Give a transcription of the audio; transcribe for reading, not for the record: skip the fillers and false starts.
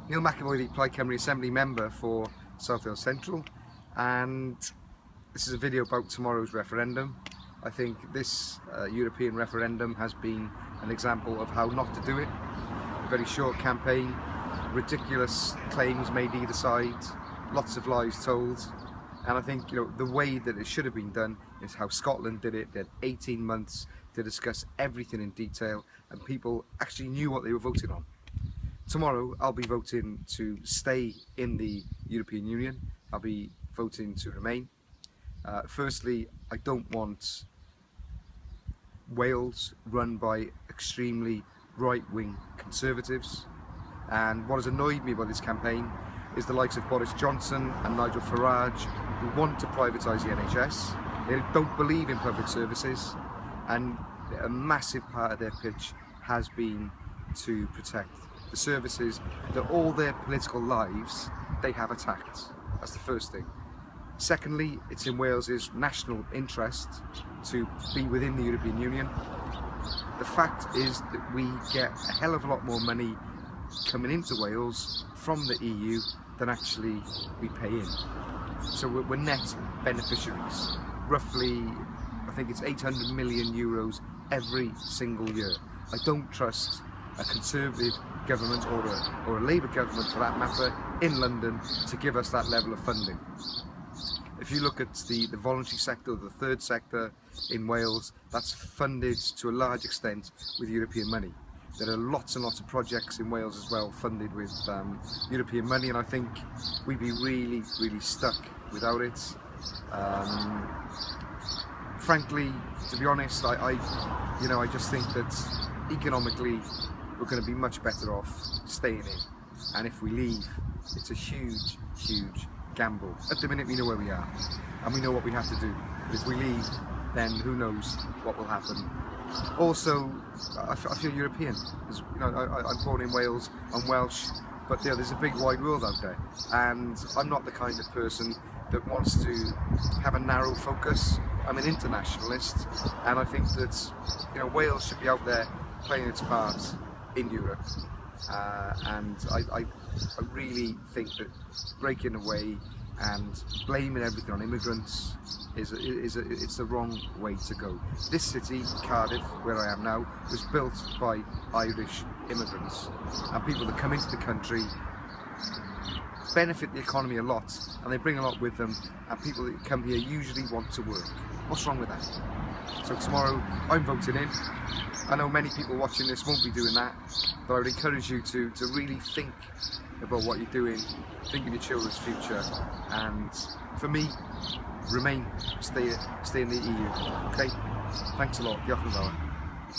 Neil McEvoy, the Plaid Cymru Assembly member for South Wales Central, and this is a video about tomorrow's referendum. I think this European referendum has been an example of how not to do it. A very short campaign, ridiculous claims made either side, lots of lies told, and I think the way that it should have been done is how Scotland did it. They had 18 months to discuss everything in detail, and people actually knew what they were voting on. Tomorrow I'll be voting to stay in the European Union. I'll be voting to remain. Firstly, I don't want Wales run by extremely right-wing Conservatives, and what has annoyed me about this campaign is the likes of Boris Johnson and Nigel Farage, who want to privatise the NHS. They don't believe in public services, and a massive part of their pitch has been to protect the services that all their political lives they have attacked. That's the first thing. Secondly, it's in Wales's national interest to be within the European Union. The fact is that we get a hell of a lot more money coming into Wales from the EU than actually we pay in. So we're net beneficiaries. Roughly, I think it's 800 million euros every single year. I don't trust a Conservative government or a Labour government for that matter in London to give us that level of funding. If you look at the voluntary sector, the third sector in Wales, that's funded to a large extent with European money. There are lots and lots of projects in Wales as well funded with European money, and I think we'd be really stuck without it. Frankly, to be honest, I just think that economically we're going to be much better off staying in, and if we leave, it's a huge gamble. At the minute we know where we are and we know what we have to do, but if we leave, then who knows what will happen. Also, I feel European. I'm born in Wales, I'm Welsh, but there's a big wide world out there, and I'm not the kind of person that wants to have a narrow focus. I'm an internationalist, and I think that Wales should be out there playing its part in Europe, and I really think that breaking away and blaming everything on immigrants it's the wrong way to go. This city, Cardiff, where I am now, was built by Irish immigrants, and people that come into the country benefit the economy a lot, and they bring a lot with them, and people that come here usually want to work. What's wrong with that? So tomorrow I'm voting in. I know many people watching this won't be doing that, but I would encourage you to really think about what you're doing, think of your children's future, and for me, remain, stay in the EU. Okay? Thanks a lot. Diolch yn fawr.